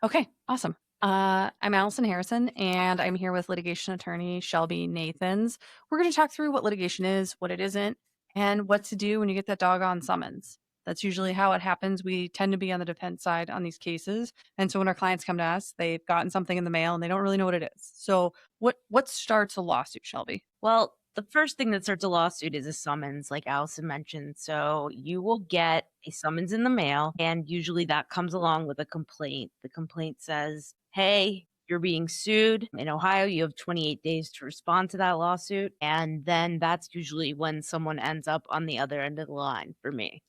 Okay, awesome. I'm Allison Harrison, and I'm here with litigation attorney Shelby Nathans. We're going to talk through what litigation is, what it isn't, and what to do when you get that doggone summons. That's usually how it happens. We tend to be on the defense side on these cases, and so when our clients come to us, they've gotten something in the mail and they don't really know what it is. So, what starts a lawsuit, Shelby? Well, the first thing that starts a lawsuit is a summons, like Allison mentioned. So you will get a summons in the mail, and usually that comes along with a complaint. The complaint says, hey, you're being sued in Ohio. You have 28 days to respond to that lawsuit. And then that's usually when someone ends up on the other end of the line for me.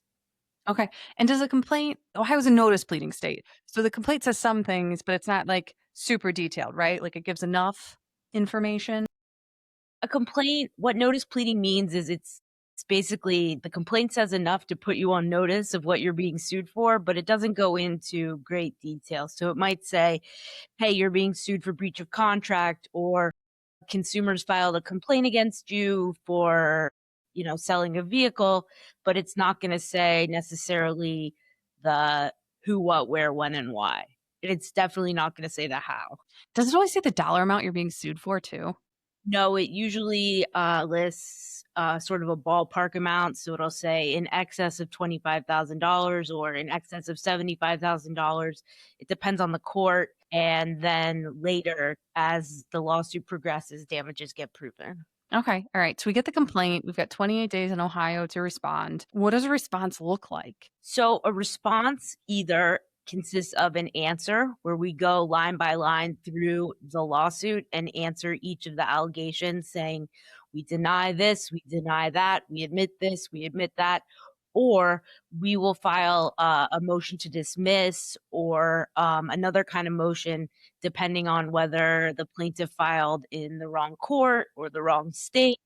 Okay, and does a complaint? Ohio's a notice pleading state, so the complaint says some things, but it's not like super detailed, right? Like it gives enough information. A complaint, what notice pleading means is it's basically the complaint says enough to put you on notice of what you're being sued for, but it doesn't go into great detail. So it might say, hey, you're being sued for breach of contract, or consumers filed a complaint against you for, selling a vehicle, but it's not going to say necessarily the who, what, where, when, and why. It's definitely not going to say the how. Does it always say the dollar amount you're being sued for too? No, it usually, lists, sort of a ballpark amount, so it'll say in excess of $25,000 or in excess of $75,000. It depends on the court, and then later, as the lawsuit progresses, damages get proven. Okay, all right. So we get the complaint. We've got 28 days in Ohio to respond. What does a response look like? So a response either consists of an answer where we go line by line through the lawsuit and answer each of the allegations saying, we deny this, we deny that, we admit this, we admit that, or we will file a motion to dismiss or another kind of motion depending on whether the plaintiff filed in the wrong court or the wrong state,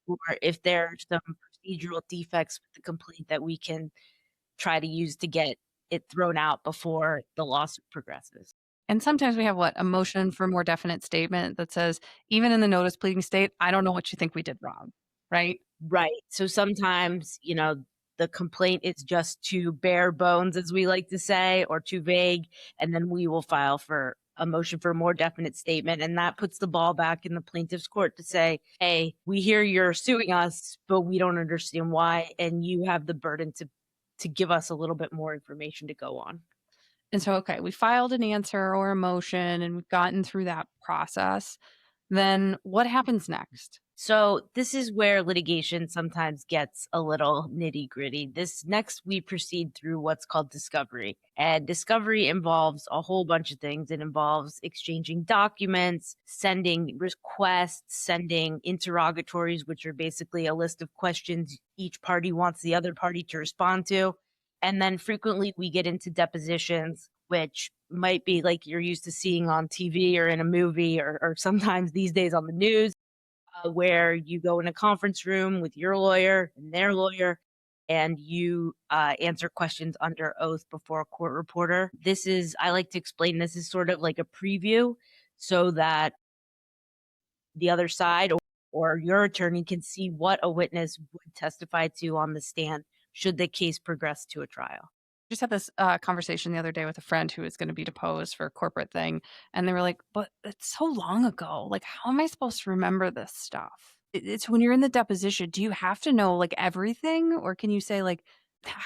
or if there's some procedural defects with the complaint that we can try to use to get it thrown out before the lawsuit progresses. And sometimes we have what? A motion for a more definite statement that says, even in the notice pleading state, I don't know what you think we did wrong. Right? Right. So sometimes, the complaint is just too bare bones, as we like to say, or too vague, and then we will file for a motion for a more definite statement. And that puts the ball back in the plaintiff's court to say, hey, we hear you're suing us, but we don't understand why. And you have the burden to give us a little bit more information to go on. And so, okay, we filed an answer or a motion and we've gotten through that process. Then what happens next? So this is where litigation sometimes gets a little nitty gritty. This next, we proceed through what's called discovery. And discovery involves a whole bunch of things. It involves exchanging documents, sending requests, sending interrogatories, which are basically a list of questions each party wants the other party to respond to. And then frequently we get into depositions, which might be like you're used to seeing on TV or in a movie, or sometimes these days on the news, where you go in a conference room with your lawyer and their lawyer, and you answer questions under oath before a court reporter. This is, I like to explain, this is sort of like a preview so that the other side or your attorney can see what a witness would testify to on the stand should the case progress to a trial. Just had this conversation the other day with a friend who was going to be deposed for a corporate thing. And they were like, but it's so long ago. Like, how am I supposed to remember this stuff? It's when you're in the deposition, do you have to know like everything? Or can you say, like,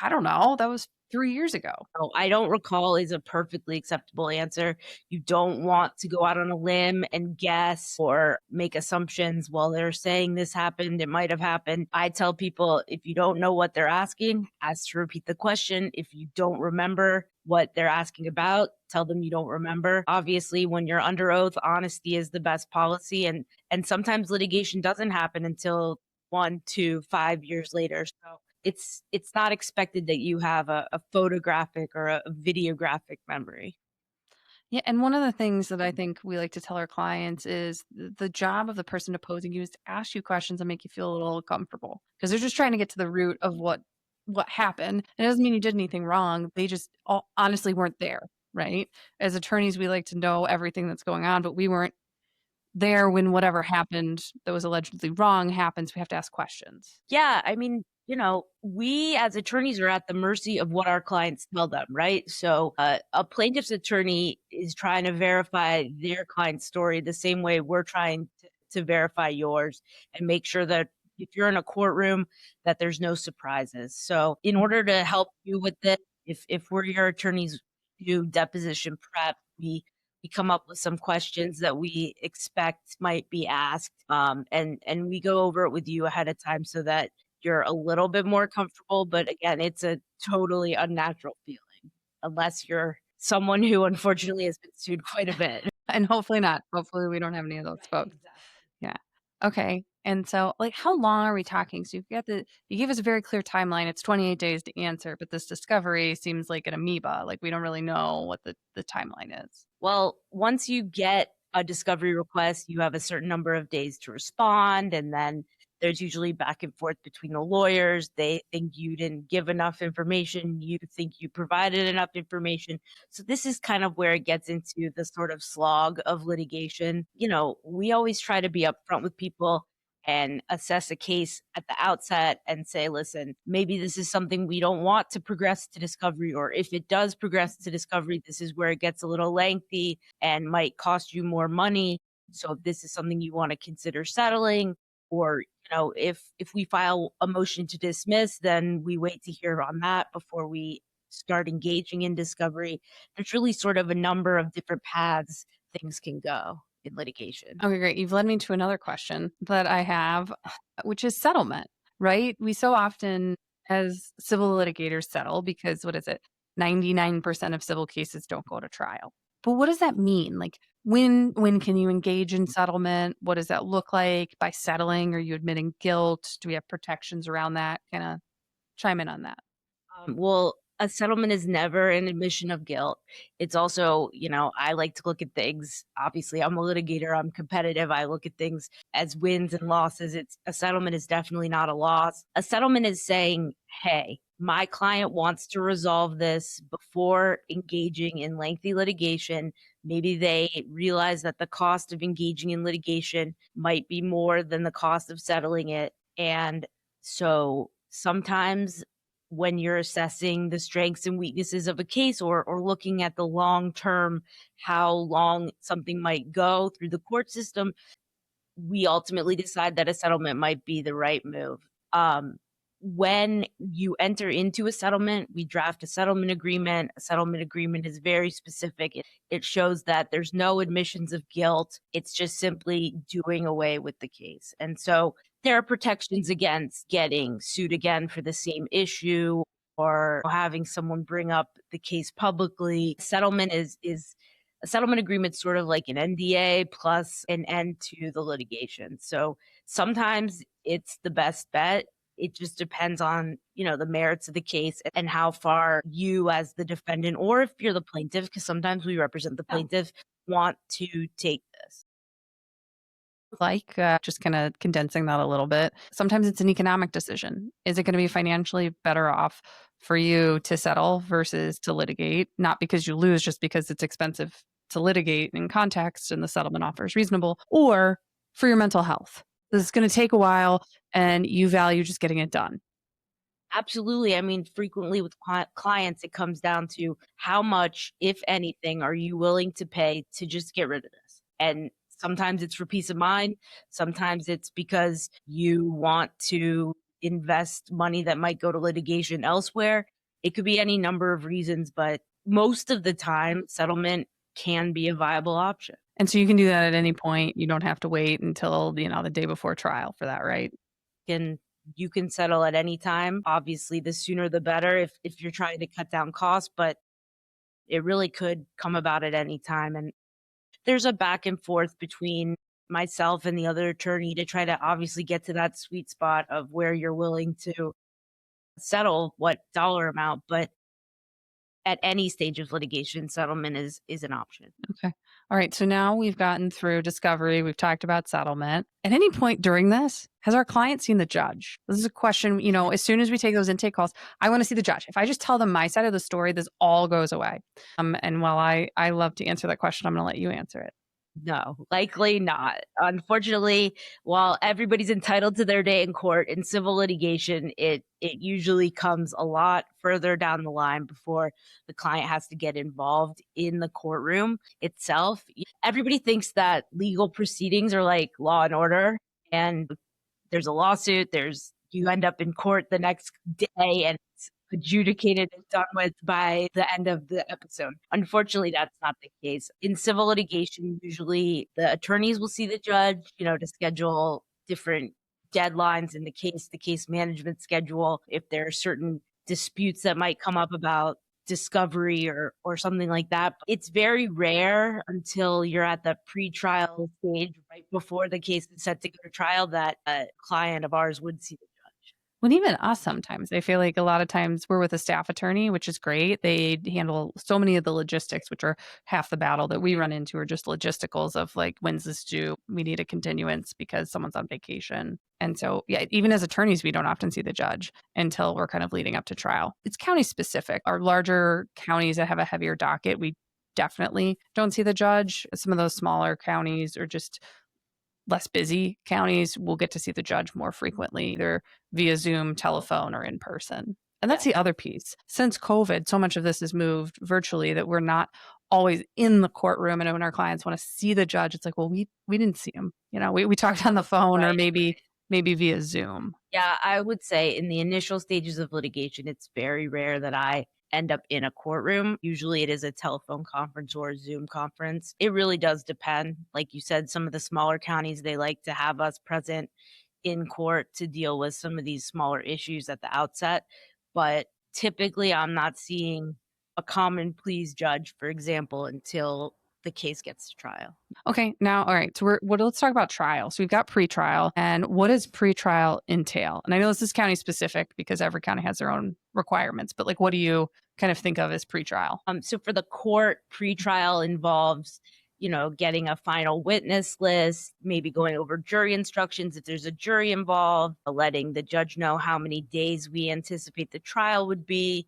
I don't know, that was 3 years ago? Oh, I don't recall is a perfectly acceptable answer. You don't want to go out on a limb and guess or make assumptions. While they're saying this happened, it might have happened. I tell people, if you don't know what they're asking, ask to repeat the question. If you don't remember what they're asking about, tell them you don't remember. Obviously, when you're under oath, honesty is the best policy, and sometimes litigation doesn't happen until 1 to 5 years later. So it's not expected that you have a photographic or a videographic memory. Yeah, and one of the things that I think we like to tell our clients is the job of the person opposing you is to ask you questions and make you feel a little uncomfortable because they're just trying to get to the root of what happened. It doesn't mean you did anything wrong. They just honestly weren't there, right? As attorneys, we like to know everything that's going on, but we weren't there when whatever happened that was allegedly wrong happens. We have to ask questions. Yeah, I mean, We as attorneys are at the mercy of what our clients tell them, right? So a plaintiff's attorney is trying to verify their client's story the same way we're trying to verify yours and make sure that if you're in a courtroom, that there's no surprises. So in order to help you with this, if we're your attorneys do deposition prep, we come up with some questions that we expect might be asked, and we go over it with you ahead of time so that you're a little bit more comfortable, but again, it's a totally unnatural feeling unless you're someone who unfortunately has been sued quite a bit. And hopefully not. Hopefully we don't have any of those Right, folks. exactly. Yeah. Okay. And so, like, how long are we talking? So you gave us a very clear timeline. It's 28 days to answer, but this discovery seems like an amoeba. Like we don't really know what the timeline is. Well, once you get a discovery request, you have a certain number of days to respond, and then there's usually back and forth between the lawyers. They think you didn't give enough information, you think you provided enough information. So this is kind of where it gets into the sort of slog of litigation. We always try to be upfront with people and assess a case at the outset and say, listen, maybe this is something we don't want to progress to discovery, or if it does progress to discovery, this is where it gets a little lengthy and might cost you more money. So if this is something you want to consider settling, or if we file a motion to dismiss, then we wait to hear on that before we start engaging in discovery. There's really sort of a number of different paths things can go in litigation. Okay, great. You've led me to another question that I have, which is settlement, right? We so often, as civil litigators, settle because what is it? 99% of civil cases don't go to trial. But what does that mean? Like, when can you engage in settlement? What does that look like? By settling, are you admitting guilt? Do we have protections around that? Kind of chime in on that. Well, a settlement is never an admission of guilt. It's also, I like to look at things. Obviously, I'm a litigator. I'm competitive. I look at things as wins and losses. It's a settlement is definitely not a loss. A settlement is saying, "Hey, my client wants to resolve this before engaging in lengthy litigation. Maybe they realize that the cost of engaging in litigation might be more than the cost of settling it, and so sometimes when you're assessing the strengths and weaknesses of a case, or looking at the long term, how long something might go through the court system, we ultimately decide that a settlement might be the right move. Um, when you enter into a settlement, we draft a settlement agreement. A settlement agreement is very specific. It shows that there's no admissions of guilt. It's just simply doing away with the case. And so there are protections against getting sued again for the same issue or having someone bring up the case publicly. Settlement is a settlement agreement, sort of like an NDA plus an end to the litigation. So sometimes it's the best bet. It just depends on, the merits of the case and how far you as the defendant, or if you're the plaintiff, because sometimes we represent the plaintiff, want to take this. Like, just kinda condensing that a little bit, sometimes it's an economic decision. Is it gonna be financially better off for you to settle versus to litigate? Not because you lose, just because it's expensive to litigate in context and the settlement offer is reasonable, or for your mental health. This is gonna take a while and you value just getting it done. Absolutely. I mean, frequently with clients, it comes down to how much, if anything, are you willing to pay to just get rid of this? And sometimes it's for peace of mind. Sometimes it's because you want to invest money that might go to litigation elsewhere. It could be any number of reasons, but most of the time, settlement can be a viable option. And so you can do that at any point. You don't have to wait until, the day before trial for that, right? And you can settle at any time. Obviously, the sooner the better if you're trying to cut down costs, but it really could come about at any time. And there's a back and forth between myself and the other attorney to try to obviously get to that sweet spot of where you're willing to settle what dollar amount. But at any stage of litigation, settlement is an option. Okay. All right. So now we've gotten through discovery. We've talked about settlement. At any point during this, has our client seen the judge? This is a question, as soon as we take those intake calls, I want to see the judge. If I just tell them my side of the story, this all goes away. And while I love to answer that question, I'm going to let you answer it. No, likely not. Unfortunately, while everybody's entitled to their day in court, in civil litigation, it usually comes a lot further down the line before the client has to get involved in the courtroom itself. Everybody thinks that legal proceedings are like Law and Order, and there's a lawsuit, there's you end up in court the next day and it's adjudicated and done with by the end of the episode. Unfortunately, that's not the case. In civil litigation, usually the attorneys will see the judge, to schedule different deadlines in the case management schedule. If there are certain disputes that might come up about discovery or something like that. It's very rare until you're at the pretrial stage right before the case is set to go to trial that a client of ours would see the judge. When even us sometimes, I feel like a lot of times we're with a staff attorney, which is great. They handle so many of the logistics, which are half the battle that we run into are just logisticals of like, when's this due? We need a continuance because someone's on vacation. And so, yeah, even as attorneys, we don't often see the judge until we're kind of leading up to trial. It's county specific. Our larger counties that have a heavier docket, we definitely don't see the judge. Some of those smaller counties are just less busy counties will get to see the judge more frequently, either via Zoom, telephone, or in person. And that's the other piece. Since COVID, so much of this has moved virtually that we're not always in the courtroom. And when our clients want to see the judge, it's like, well, we didn't see him. We talked on the phone or Right. maybe via Zoom. Yeah, I would say in the initial stages of litigation, it's very rare that I end up in a courtroom. Usually it is a telephone conference or a Zoom conference. It really does depend. Like you said, some of the smaller counties, they like to have us present in court to deal with some of these smaller issues at the outset. But typically, I'm not seeing a common pleas judge, for example, until the case gets to trial. Okay, now, all right. So let's talk about trial. So we've got pretrial, and what does pretrial entail? And I know this is county specific because every county has their own requirements, but like, what do you kind of think of as pretrial? So for the court, pretrial involves, getting a final witness list, maybe going over jury instructions if there's a jury involved, letting the judge know how many days we anticipate the trial would be.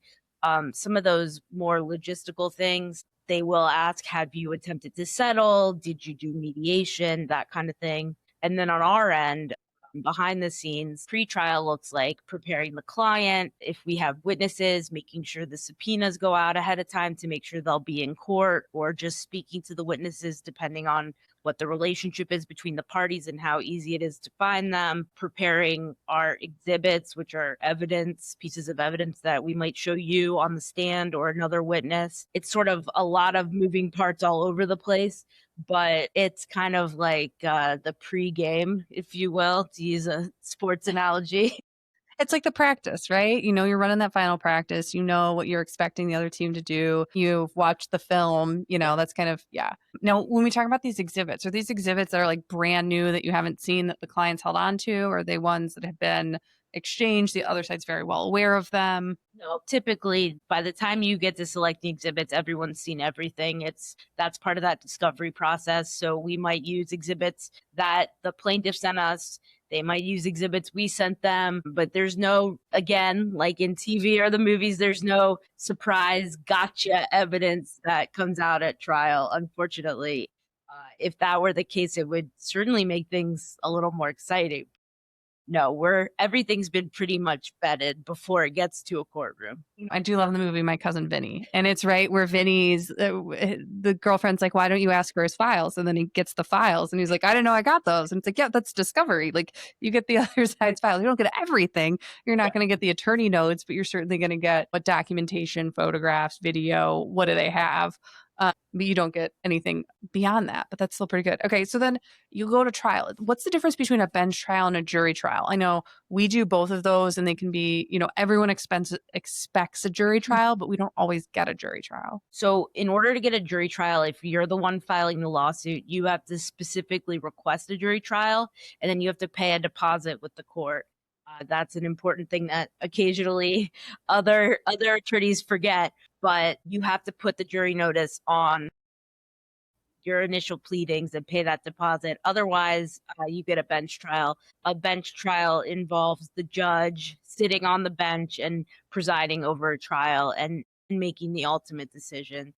Some of those more logistical things, they will ask, have you attempted to settle? Did you do mediation? That kind of thing. And then on our end, behind the scenes, pre-trial looks like preparing the client. If we have witnesses, making sure the subpoenas go out ahead of time to make sure they'll be in court, or just speaking to the witnesses depending on what the relationship is between the parties and how easy it is to find them, preparing our exhibits, which are evidence, pieces of evidence that we might show you on the stand or another witness. It's sort of a lot of moving parts all over the place, but it's kind of like the pregame, if you will, to use a sports analogy. It's like the practice, right? You're running that final practice. You know what you're expecting the other team to do. You've watched the film, that's kind of, yeah. Now, when we talk about these exhibits, are these exhibits that are like brand new that you haven't seen that the client's held on to? Or are they ones that have been exchanged? The other side's very well aware of them. No, typically by the time you get to select the exhibits, everyone's seen everything. That's part of that discovery process. So we might use exhibits that the plaintiff sent us. They might use exhibits we sent them, but there's no, again, like in TV or the movies, there's no surprise gotcha evidence that comes out at trial, unfortunately. If that were the case, it would certainly make things a little more exciting. No, everything's been pretty much vetted before it gets to a courtroom. I do love the movie My Cousin Vinny. And it's right where Vinny's, the girlfriend's like, why don't you ask for his files? And then he gets the files and he's like, I didn't know I got those. And it's like, yeah, that's discovery. Like you get the other side's files. You don't get everything. You're not going to get the attorney notes, but you're certainly going to get what documentation, photographs, video, what do they have? But you don't get anything beyond that, but that's still pretty good. Okay, so then you go to trial. What's the difference between a bench trial and a jury trial? I know we do both of those and they can be, everyone expects a jury trial, but we don't always get a jury trial. So in order to get a jury trial, if you're the one filing the lawsuit, you have to specifically request a jury trial, and then you have to pay a deposit with the court. That's an important thing that occasionally other attorneys forget, but you have to put the jury notice on your initial pleadings and pay that deposit. Otherwise, you get a bench trial. A bench trial involves the judge sitting on the bench and presiding over a trial and making the ultimate decision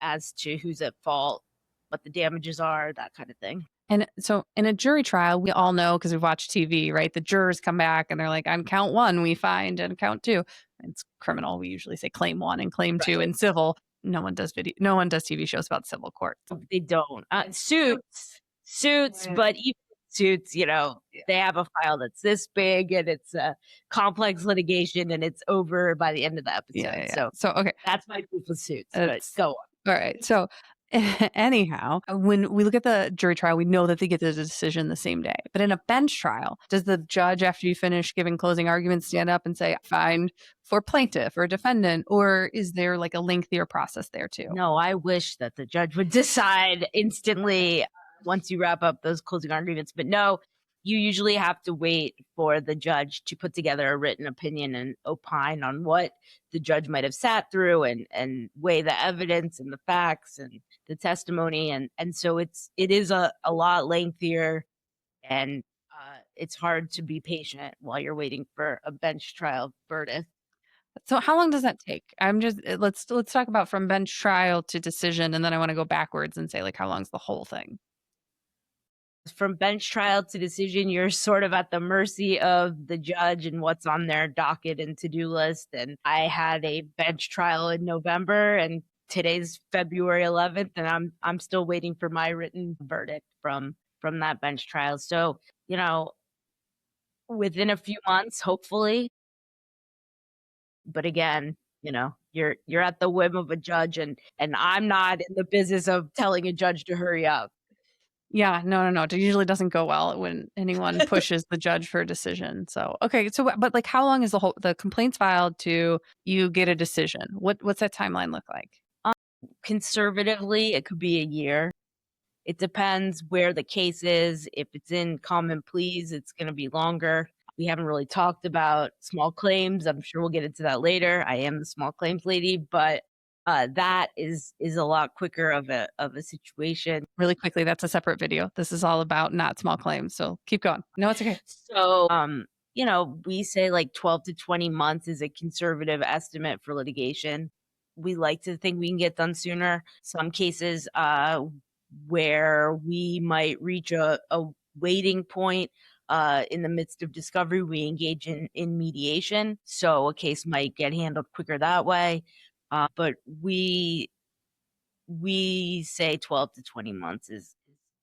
as to who's at fault what the damages are, that kind of thing. And so in a jury trial, we all know because we've watched TV, right? The jurors come back and they're like, on count one, we find, and count two, it's criminal. We usually say claim one and claim two. Right. In civil, no one does TV shows about civil courts. They don't. Suits, but even suits, they have a file that's this big and it's a complex litigation and it's over by the end of the Yeah, episode. yeah, yeah. So So okay, that's my proof of suits, but it's go on. all right. So anyhow, when we look at the jury trial, we know that they get the decision the same day. But in a bench trial, does the judge, after you finish giving closing arguments, stand up and say, "Fine for plaintiff or defendant," or is there like a lengthier process there too? No, I wish that the judge would decide instantly once you wrap up those closing arguments. But no, you usually have to wait for the judge to put together a written opinion and opine on what the judge might have sat through and weigh the evidence and the facts and the testimony. And so it is a lot lengthier and it's hard to be patient while you're waiting for a bench trial verdict. So how long does that take? I'm just let's talk about from bench trial to decision, and then I want to go backwards and say like how long's the whole thing? From bench trial to decision, you're sort of at the mercy of the judge and what's on their docket and to-do list. And I had a bench trial in November and today's February 11th and I'm still waiting for my written verdict from that bench trial. So, within a few months, hopefully. But again, you're at the whim of a judge and I'm not in the business of telling a judge to hurry up. Yeah, no, no, no. It usually doesn't go well when anyone pushes the judge for a decision. So, okay, so but like how long is the complaints filed to you get a decision? What's that timeline look like? Conservatively, it could be a year. It depends where the case is. If it's in common pleas, it's going to be longer. We haven't really talked about small claims. I'm sure we'll get into that later. I am the small claims lady, but that is a lot quicker of a situation. Really quickly, that's a separate video. This is all about not small claims. So keep going. No, it's okay. So, we say like 12 to 20 months is a conservative estimate for litigation. We like to think we can get done sooner. Some cases where we might reach a waiting point in the midst of discovery, we engage in mediation. So a case might get handled quicker that way. But we say 12 to 20 months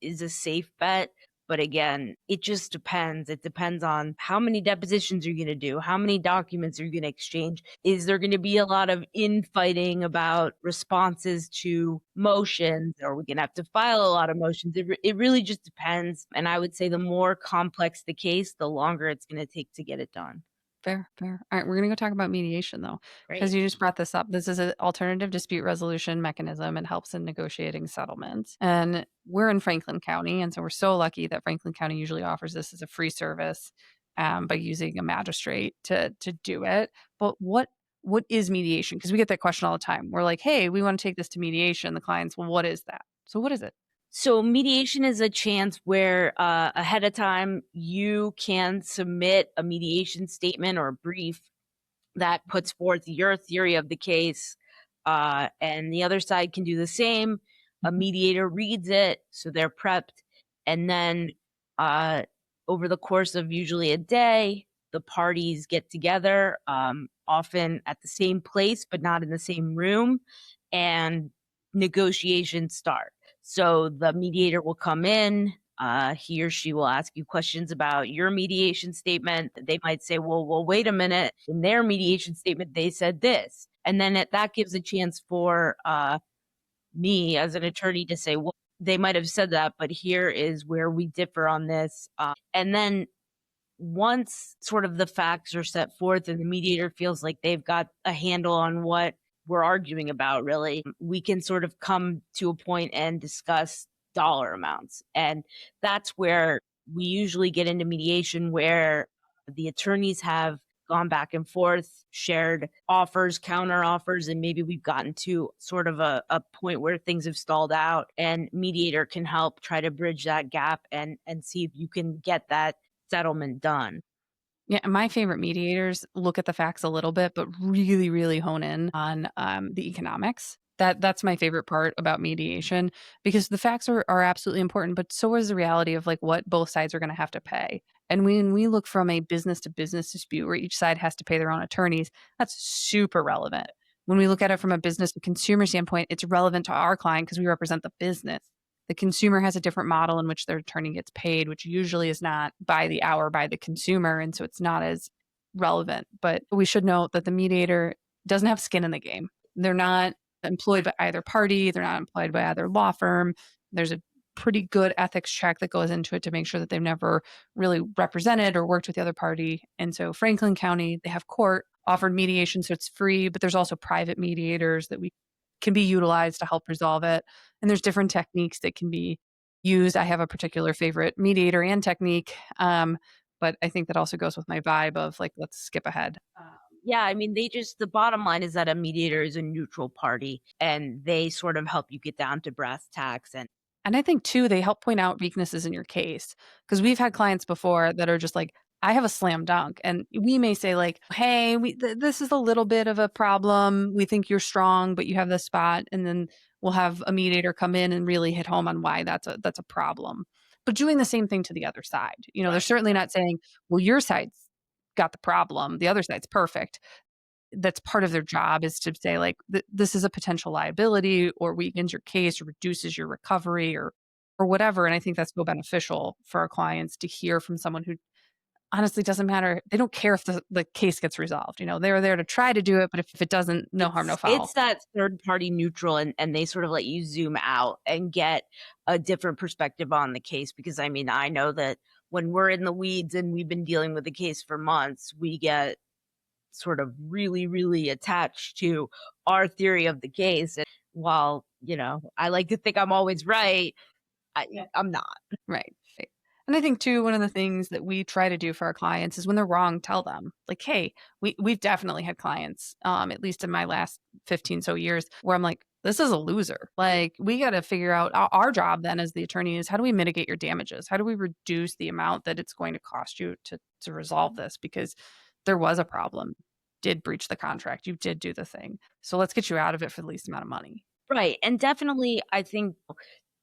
is a safe bet. But again, it just depends. It depends on how many depositions you're going to do, how many documents you're going to exchange. Is there going to be a lot of infighting about responses to motions? Are we going to have to file a lot of motions? It really just depends. And I would say the more complex the case, the longer it's going to take to get it done. Fair, fair. All right, we're gonna go talk about mediation though, because Right. you just brought this up. This is an alternative dispute resolution mechanism. It helps in negotiating settlements. And we're in Franklin County, and so we're so lucky that Franklin County usually offers this as a free service by using a magistrate to do it. But what is mediation? Because we get that question all the time. We're like, hey, we want to take this to mediation. The clients, well, what is that? So what is it? So mediation is a chance where ahead of time you can submit a mediation statement or a brief that puts forth your theory of the case, and the other side can do the same. A mediator reads it, so they're prepped, and then uh, over the course of usually a day, the parties get together, often at the same place but not in the same room, and negotiations start. So the mediator will come in. He or she will ask you questions about your mediation statement. They might say, well, wait a minute. In their mediation statement, they said this. And then that gives a chance for me as an attorney to say, well, they might have said that, but here is where we differ on this. And then once sort of the facts are set forth and the mediator feels like they've got a handle on what we're arguing about, really, we can sort of come to a point and discuss dollar amounts. And that's where we usually get into mediation, where the attorneys have gone back and forth, shared offers, counter offers, and maybe we've gotten to sort of a point where things have stalled out and mediator can help try to bridge that gap and see if you can get that settlement done. Yeah, my favorite mediators look at the facts a little bit, but really, really hone in on the economics. That's my favorite part about mediation because the facts are absolutely important, but so is the reality of like what both sides are going to have to pay. And when we look from a business to business dispute where each side has to pay their own attorneys, that's super relevant. When we look at it from a business to consumer standpoint, it's relevant to our client because we represent the business. The consumer has a different model in which their attorney gets paid, which usually is not by the hour by the consumer. And so it's not as relevant. But we should note that the mediator doesn't have skin in the game. They're not employed by either party. They're not employed by either law firm. There's a pretty good ethics check that goes into it to make sure that they've never really represented or worked with the other party. And so Franklin County, they have court offered mediation, so it's free, but there's also private mediators that we can be utilized to help resolve it. And there's different techniques that can be used. I have a particular favorite mediator and technique, but I think that also goes with my vibe of like, let's skip ahead. Yeah, I mean, the bottom line is that a mediator is a neutral party and they sort of help you get down to brass tacks and And I think too, they help point out weaknesses in your case because we've had clients before that are just like, I have a slam dunk. And we may say, like, hey, this is a little bit of a problem. We think you're strong, but you have this spot. And then we'll have a mediator come in and really hit home on why that's a problem. But doing the same thing to the other side. They're right, certainly right. not saying, well, your side's got the problem. The other side's perfect. That's part of their job is to say like this is a potential liability or weakens your case or reduces your recovery or whatever. And I think that's so beneficial for our clients to hear from someone who honestly doesn't matter. They don't care if the case gets resolved. They're there to try to do it, but if it doesn't, no harm, no It's foul. that third party neutral and they sort of let you zoom out and get a different perspective on the case because I mean, I know that when we're in the weeds and we've been dealing with the case for months, we get sort of really, really attached to our theory of the case. And while, I like to think I'm always right, I'm not. Right. Right. And I think too, one of the things that we try to do for our clients is when they're wrong, tell them like, hey, we've definitely had clients, at least in my last 15 so years, where I'm like, this is a loser. Like, we got to figure out our job then as the attorney is how do we mitigate your damages? How do we reduce the amount that it's going to cost you to resolve this? Because there was a problem, did breach the contract, you did do the thing. So let's get you out of it for the least amount of money. Right. And definitely, I think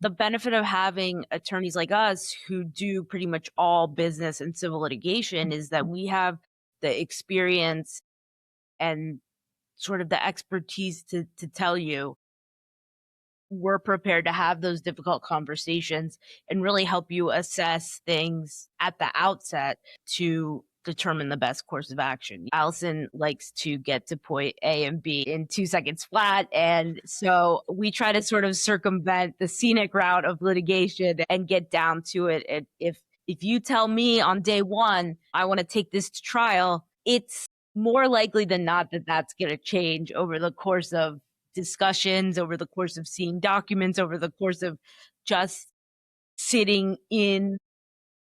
the benefit of having attorneys like us who do pretty much all business and civil litigation is that we have the experience and sort of the expertise to tell you we're prepared to have those difficult conversations and really help you assess things at the outset to determine the best course of action. Allison likes to get to point A and B in 2 seconds flat. And so we try to sort of circumvent the scenic route of litigation and get down to it. And if you tell me on day one, I want to take this to trial, it's more likely than not that that's going to change over the course of discussions, over the course of seeing documents, over the course of just sitting in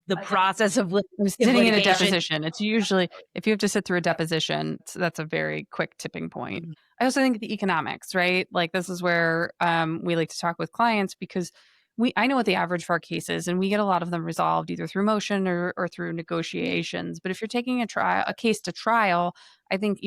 the process of I was sitting in a litigation. deposition. It's usually if you have to sit through a deposition, that's a very quick tipping point. Mhm. I also think the economics, right? Like this is where we like to talk with clients because I know what the average for our cases, and we get a lot of them resolved either through motion or through negotiations. But if you're taking a case to trial, I think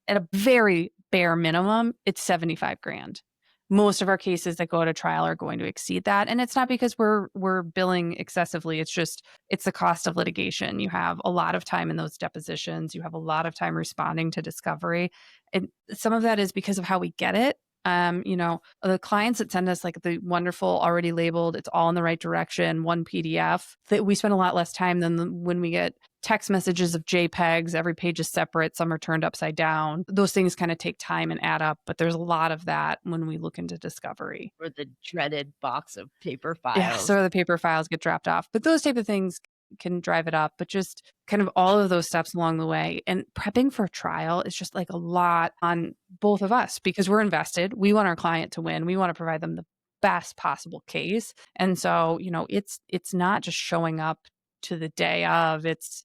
at a very bare minimum, it's 75 grand. Most of our cases that go to trial are going to exceed that, and it's not because we're billing excessively. It's the cost of litigation. You have a lot of time in those depositions. You have a lot of time responding to discovery. And some of that is because of how we get it. The clients that send us like the wonderful, already labeled, it's all in the right direction, one PDF, that we spend a lot less time than when we get text messages of JPEGs. Every page is separate. Some are turned upside down. Those things kind of take time and add up, but there's a lot of that when we look into discovery. Or the dreaded box of paper Yeah, files. so the paper files get dropped off, but those type of things can drive it up, but just kind of all of those steps along the way. And prepping for a trial is just like a lot on both of us because we're invested. We want our client to win. We want to provide them the best possible case. And so, it's not just showing up to the day of, it's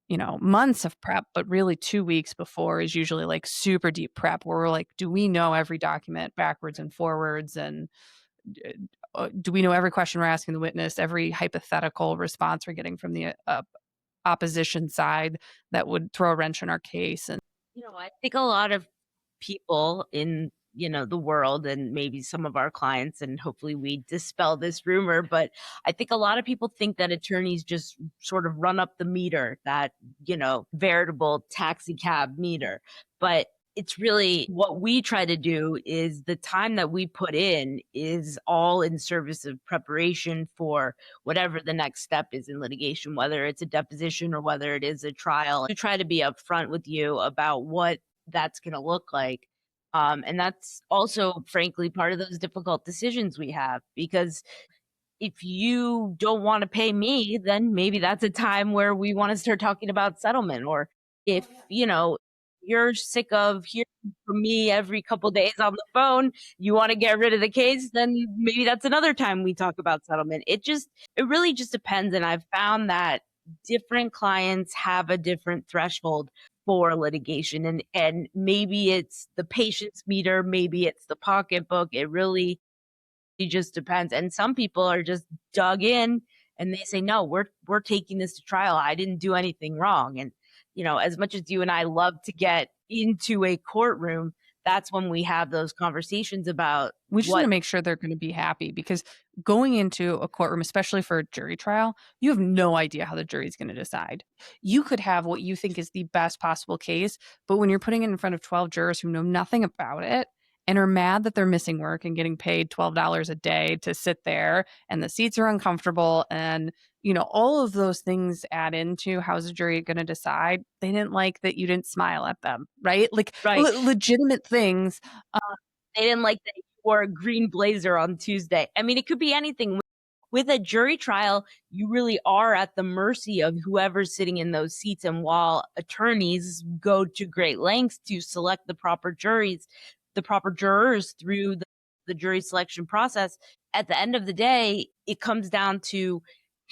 months of prep, but really 2 weeks before is usually like super deep prep where we're like, do we know every document backwards and forwards? And do we know every question we're asking the witness, every hypothetical response we're getting from the opposition side that would throw a wrench in our case? And I think a lot of people in the world and maybe some of our clients, and hopefully we dispel this rumor. But I think a lot of people think that attorneys just sort of run up the meter, that, veritable taxi cab meter. But it's really what we try to do is the time that we put in is all in service of preparation for whatever the next step is in litigation, whether it's a deposition or whether it is a trial. We try to be upfront with you about what that's going to look like. And that's also, frankly, part of those difficult decisions we have, because if you don't want to pay me, then maybe that's a time where we want to start talking about settlement. Or if, you're sick of hearing from me every couple days on the phone, you want to get rid of the case, then maybe that's another time we talk about settlement. It really just depends. And I've found that different clients have a different threshold for litigation. And maybe it's the patience meter, maybe it's the pocketbook. It just depends. And some people are just dug in and they say, no, we're taking this to trial. I didn't do anything wrong. And, as much as you and I love to get into a courtroom, that's when we have those conversations about We just want what. to make sure they're going to be happy because going into a courtroom, especially for a jury trial, you have no idea how the jury's going to decide. You could have what you think is the best possible case, but when you're putting it in front of 12 jurors who know nothing about it and are mad that they're missing work and getting paid $12 a day to sit there and the seats are uncomfortable and all of those things add into how's a jury going to decide. They didn't like that you didn't smile at them, right? Like Right. legitimate things. They didn't like that you wore a green blazer on Tuesday. I mean, it could be anything. With a jury trial, you really are at the mercy of whoever's sitting in those seats. And while attorneys go to great lengths to select the proper jurors through the jury selection process, at the end of the day, it comes down to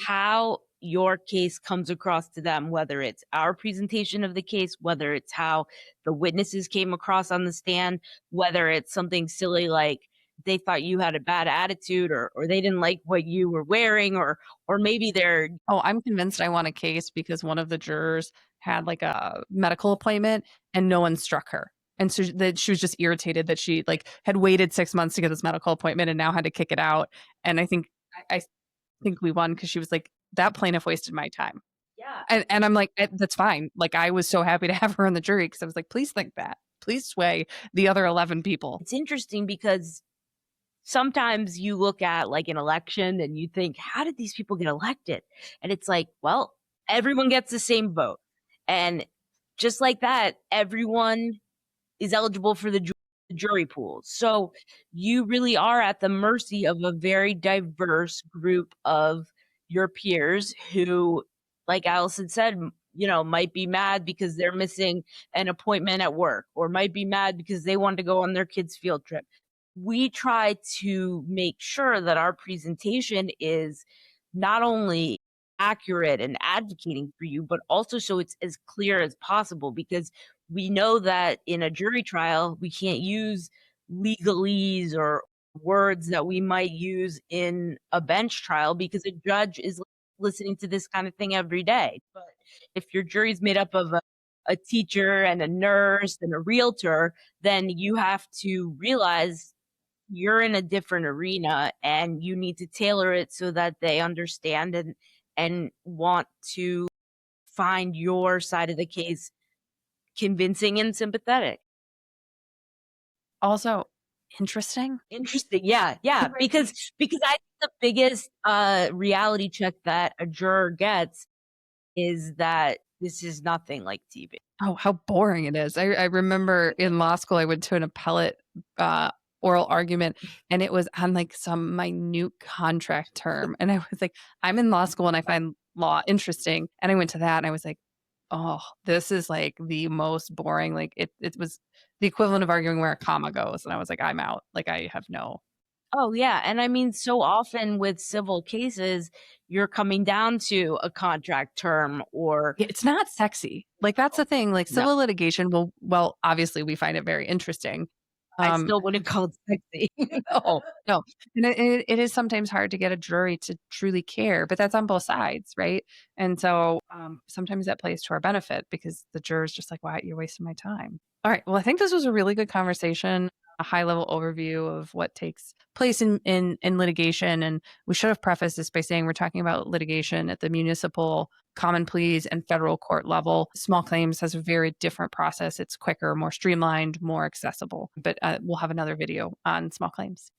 how your case comes across to them, whether it's our presentation of the case, whether it's how the witnesses came across on the stand, whether it's something silly like they thought you had a bad attitude, or they didn't like what you were wearing, or maybe they're. Oh, I'm convinced I won a case because one of the jurors had like a medical appointment and no one struck her. And so that she was just irritated that she like had waited 6 months to get this medical appointment and now had to kick it out. And I think we won because she was like, that plaintiff wasted my time. Yeah. And I'm like, that's fine. Like I was so happy to have her on the jury because I was like, please think that. Please sway the other 11 people. It's interesting because sometimes you look at like an election and you think, how did these people get elected? And it's like, well, everyone gets the same vote. And just like that, everyone is eligible for the jury pool. So you really are at the mercy of a very diverse group of your peers who, like Allison said, might be mad because they're missing an appointment at work, or might be mad because they wanted to go on their kids' field trip. We try to make sure that our presentation is not only accurate and advocating for you, but also so it's as clear as possible, because we know that in a jury trial, we can't use legalese or words that we might use in a bench trial because a judge is listening to this kind of thing every day. But if your jury's made up of a teacher and a nurse and a realtor, then you have to realize you're in a different arena and you need to tailor it so that they understand and want to find your side of the case convincing and sympathetic. Also, interesting. Interesting. Yeah. Yeah. Because I think the biggest reality check that a juror gets is that this is nothing like TV. Oh, how boring it is. I remember in law school, I went to an appellate oral argument and it was on like some minute contract term. And I was like, I'm in law school and I find law interesting. And I went to that and I was like, oh, this is like the most boring. Like it was the equivalent of arguing where a comma goes. And I was like, I'm out. Like I have no. Oh, yeah. And I mean, so often with civil cases, you're coming down to a contract term or. It's not sexy. Like that's the thing. Like No, civil litigation, well, obviously we find it very interesting. I Um, still wouldn't call it sexy. no, no. And it is sometimes hard to get a jury to truly care, but that's on both sides, right? And so sometimes that plays to our benefit because the juror's just like, "Why you're wasting my time?" All right. Well, I think this was a really good conversation. a high level overview of what takes place in litigation. And we should have prefaced this by saying we're talking about litigation at the municipal, common pleas, and federal court level. Small claims has a very different process. It's quicker, more streamlined, more accessible. But we'll have another video on small claims.